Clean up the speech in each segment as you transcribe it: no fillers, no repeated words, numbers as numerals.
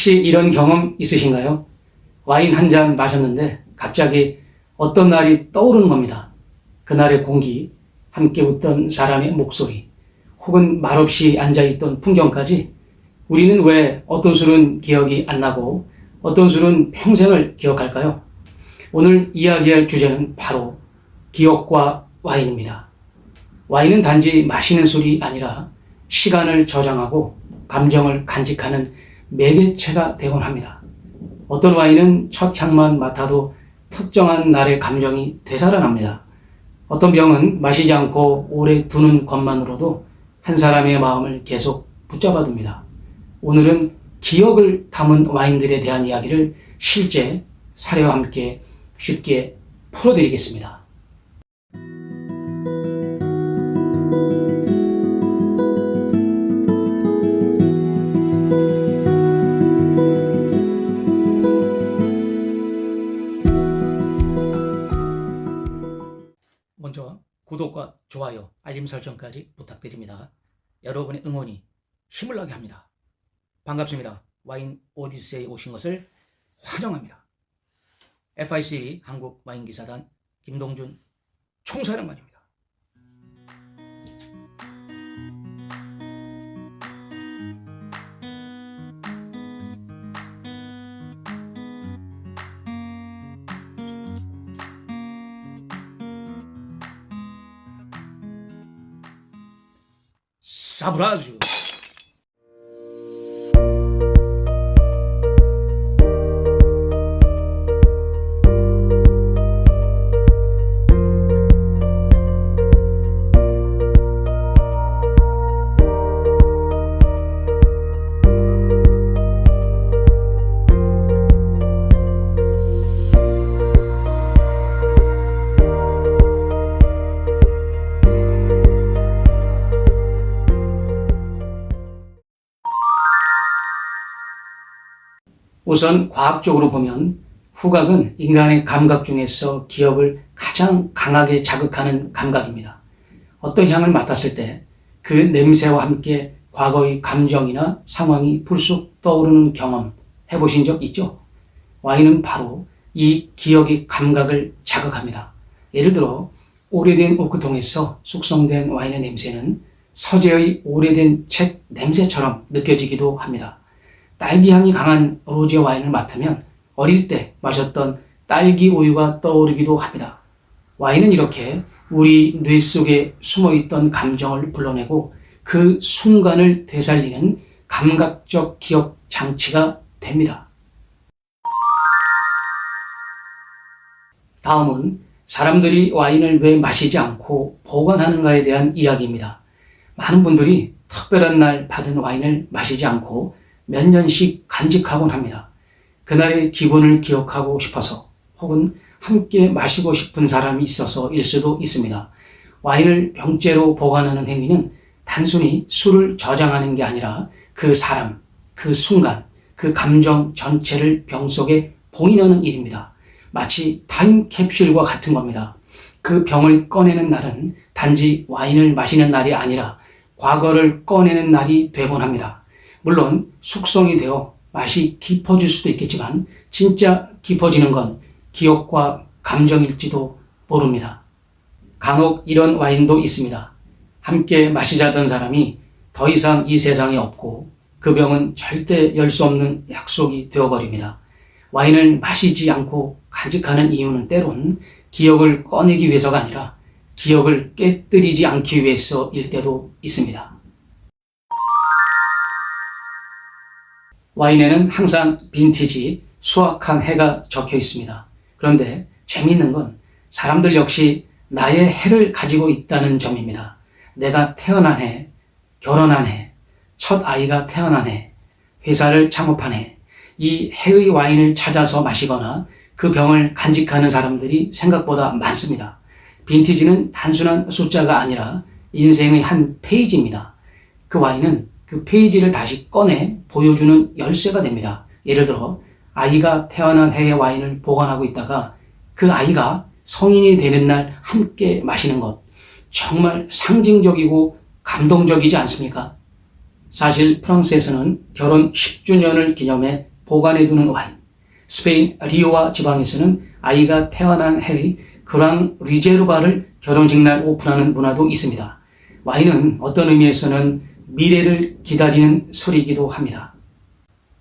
혹시 이런 경험 있으신가요? 와인 한 잔 마셨는데 갑자기 어떤 날이 떠오르는 겁니다. 그날의 공기, 함께 웃던 사람의 목소리, 혹은 말없이 앉아있던 풍경까지. 우리는 왜 어떤 술은 기억이 안 나고 어떤 술은 평생을 기억할까요? 오늘 이야기할 주제는 바로 기억과 와인입니다. 와인은 단지 마시는 술이 아니라 시간을 저장하고 감정을 간직하는 매개체가 되곤 합니다. 어떤 와인은 첫 향만 맡아도 특정한 날의 감정이 되살아납니다. 어떤 병은 마시지 않고 오래 두는 것만으로도 한 사람의 마음을 계속 붙잡아둡니다. 오늘은 기억을 담은 와인들에 대한 이야기를 실제 사례와 함께 쉽게 풀어드리겠습니다. 먼저 구독과 좋아요, 알림 설정까지 부탁드립니다. 여러분의 응원이 힘을 나게 합니다. 반갑습니다. 와인 오디세이에 오신 것을 환영합니다. FIC 한국 와인기사단 김동준 총사령관입니다. 사브라주. 우선 과학적으로 보면 후각은 인간의 감각 중에서 기억을 가장 강하게 자극하는 감각입니다. 어떤 향을 맡았을 때 그 냄새와 함께 과거의 감정이나 상황이 불쑥 떠오르는 경험 해보신 적 있죠? 와인은 바로 이 기억의 감각을 자극합니다. 예를 들어 오래된 오크통에서 숙성된 와인의 냄새는 서재의 오래된 책 냄새처럼 느껴지기도 합니다. 딸기향이 강한 로제 와인을 맡으면 어릴 때 마셨던 딸기 우유가 떠오르기도 합니다. 와인은 이렇게 우리 뇌 속에 숨어있던 감정을 불러내고 그 순간을 되살리는 감각적 기억 장치가 됩니다. 다음은 사람들이 와인을 왜 마시지 않고 보관하는가에 대한 이야기입니다. 많은 분들이 특별한 날 받은 와인을 마시지 않고 몇 년씩 간직하곤 합니다. 그날의 기분을 기억하고 싶어서, 혹은 함께 마시고 싶은 사람이 있어서일 수도 있습니다. 와인을 병째로 보관하는 행위는 단순히 술을 저장하는 게 아니라 그 사람, 그 순간, 그 감정 전체를 병 속에 봉인하는 일입니다. 마치 타임캡슐과 같은 겁니다. 그 병을 꺼내는 날은 단지 와인을 마시는 날이 아니라 과거를 꺼내는 날이 되곤 합니다. 물론 숙성이 되어 맛이 깊어질 수도 있겠지만 진짜 깊어지는 건 기억과 감정일지도 모릅니다. 간혹 이런 와인도 있습니다. 함께 마시자던 사람이 더 이상 이 세상에 없고 그 병은 절대 열 수 없는 약속이 되어버립니다. 와인을 마시지 않고 간직하는 이유는 때론 기억을 꺼내기 위해서가 아니라 기억을 깨뜨리지 않기 위해서일 때도 있습니다. 와인에는 항상 빈티지, 수확한 해가 적혀 있습니다. 그런데 재미있는 건 사람들 역시 나의 해를 가지고 있다는 점입니다. 내가 태어난 해, 결혼한 해, 첫 아이가 태어난 해, 회사를 창업한 해, 이 해의 와인을 찾아서 마시거나 그 병을 간직하는 사람들이 생각보다 많습니다. 빈티지는 단순한 숫자가 아니라 인생의 한 페이지입니다. 그 와인은 그 페이지를 다시 꺼내 보여주는 열쇠가 됩니다. 예를 들어 아이가 태어난 해의 와인을 보관하고 있다가 그 아이가 성인이 되는 날 함께 마시는 것, 정말 상징적이고 감동적이지 않습니까? 사실 프랑스에서는 결혼 10주년을 기념해 보관해두는 와인. 스페인 리오와 지방에서는 아이가 태어난 해의 그랑 리제르바를 결혼식 날 오픈하는 문화도 있습니다. 와인은 어떤 의미에서는 미래를 기다리는 술이기도 합니다.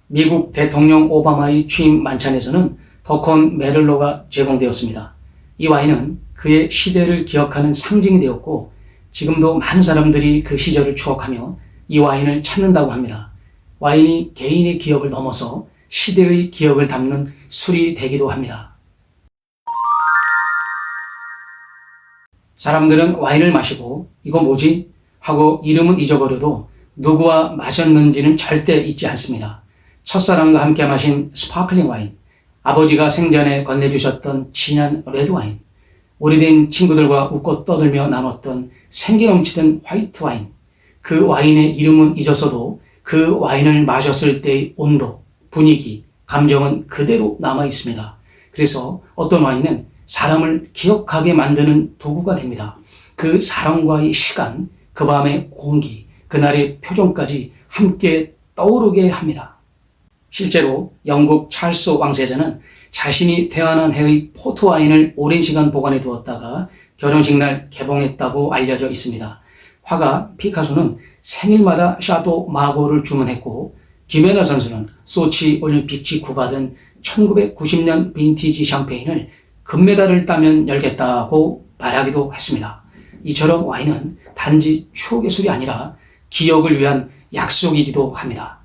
미국 대통령 오바마의 취임 만찬에서는 더콘 메를로가 제공되었습니다. 이 와인은 그의 시대를 기억하는 상징이 되었고 지금도 많은 사람들이 그 시절을 추억하며 이 와인을 찾는다고 합니다. 와인이 개인의 기억을 넘어서 시대의 기억을 담는 술이 되기도 합니다. 사람들은 와인을 마시고 이거 뭐지? 하고 이름은 잊어버려도 누구와 마셨는지는 절대 잊지 않습니다. 첫사랑과 함께 마신 스파클링 와인, 아버지가 생전에 건네주셨던 진한 레드와인, 오래된 친구들과 웃고 떠들며 나눴던 생기 넘치던 화이트 와인, 그 와인의 이름은 잊었어도 그 와인을 마셨을 때의 온도, 분위기, 감정은 그대로 남아 있습니다. 그래서 어떤 와인은 사람을 기억하게 만드는 도구가 됩니다. 그 사람과의 시간, 그 밤의 공기, 그날의 표정까지 함께 떠오르게 합니다. 실제로 영국 찰스 왕세자는 자신이 태어난 해의 포트 와인을 오랜 시간 보관해 두었다가 결혼식 날 개봉했다고 알려져 있습니다. 화가 피카소는 생일마다 샤도 마고를 주문했고 김연아 선수는 소치 올림픽 직후 받은 1990년 빈티지 샴페인을 금메달을 따면 열겠다고 말하기도 했습니다. 이처럼 와인은 단지 추억의 술이 아니라 기억을 위한 약속이기도 합니다.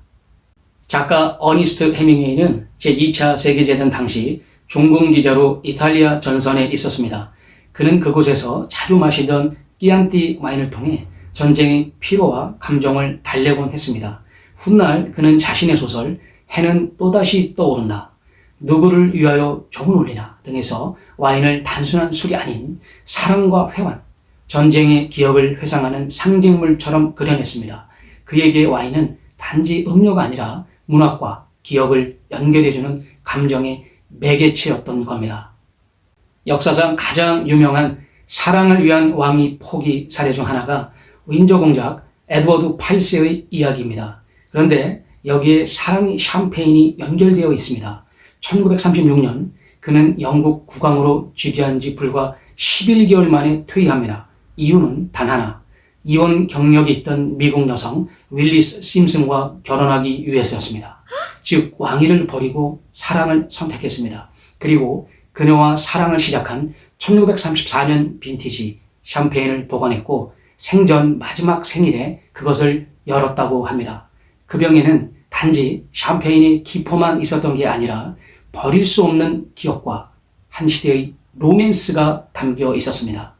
작가 어니스트 헤밍웨이는 제2차 세계대전 당시 종군 기자로 이탈리아 전선에 있었습니다. 그는 그곳에서 자주 마시던 끼안띠 와인을 통해 전쟁의 피로와 감정을 달래곤 했습니다. 훗날 그는 자신의 소설 해는 또다시 떠오른다, 누구를 위하여 종을 울리나 등에서 와인을 단순한 술이 아닌 사랑과 회환, 전쟁의 기억을 회상하는 상징물처럼 그려냈습니다. 그에게 와인은 단지 음료가 아니라 문학과 기억을 연결해주는 감정의 매개체였던 겁니다. 역사상 가장 유명한 사랑을 위한 왕이 포기 사례 중 하나가 윈저 공작 에드워드 8세의 이야기입니다. 그런데 여기에 사랑의 샴페인이 연결되어 있습니다. 1936년 그는 영국 국왕으로 즉위한 지 불과 11개월 만에 퇴위합니다. 이유는 단 하나, 이혼 경력이 있던 미국 여성 윌리스 심슨과 결혼하기 위해서였습니다. 즉 왕위를 버리고 사랑을 선택했습니다. 그리고 그녀와 사랑을 시작한 1934년 빈티지 샴페인을 보관했고 생전 마지막 생일에 그것을 열었다고 합니다. 그 병에는 단지 샴페인의 기포만 있었던 게 아니라 버릴 수 없는 기억과 한 시대의 로맨스가 담겨 있었습니다.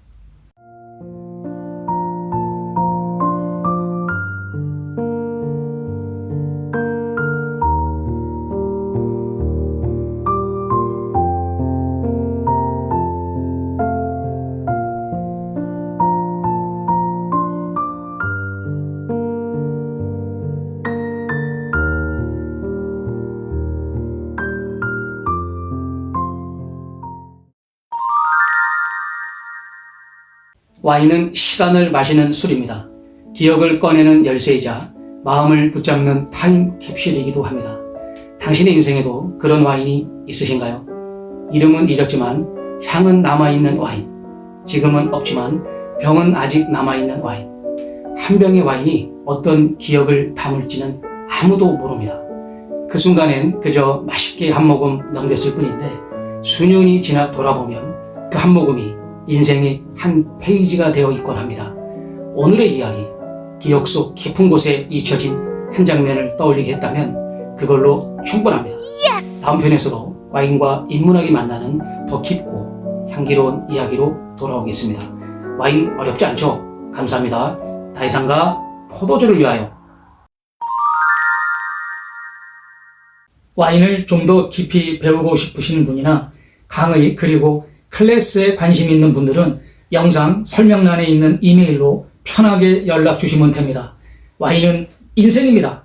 와인은 시간을 마시는 술입니다. 기억을 꺼내는 열쇠이자 마음을 붙잡는 타임 캡슐이기도 합니다. 당신의 인생에도 그런 와인이 있으신가요? 이름은 잊었지만 향은 남아있는 와인, 지금은 없지만 병은 아직 남아있는 와인. 한 병의 와인이 어떤 기억을 담을지는 아무도 모릅니다. 그 순간엔 그저 맛있게 한 모금 넘겼을 뿐인데 수년이 지나 돌아보면 그 한 모금이 인생의 한 페이지가 되어 있곤 합니다. 오늘의 이야기, 기억 속 깊은 곳에 잊혀진 한 장면을 떠올리게 했다면 그걸로 충분합니다. 다음 편에서도 와인과 인문학이 만나는 더 깊고 향기로운 이야기로 돌아오겠습니다. 와인 어렵지 않죠? 감사합니다. 다이상가 포도주를 위하여. 와인을 좀 더 깊이 배우고 싶으신 분이나 강의 그리고 클래스에 관심 있는 분들은 영상 설명란에 있는 이메일로 편하게 연락 주시면 됩니다. 와인은 인생입니다.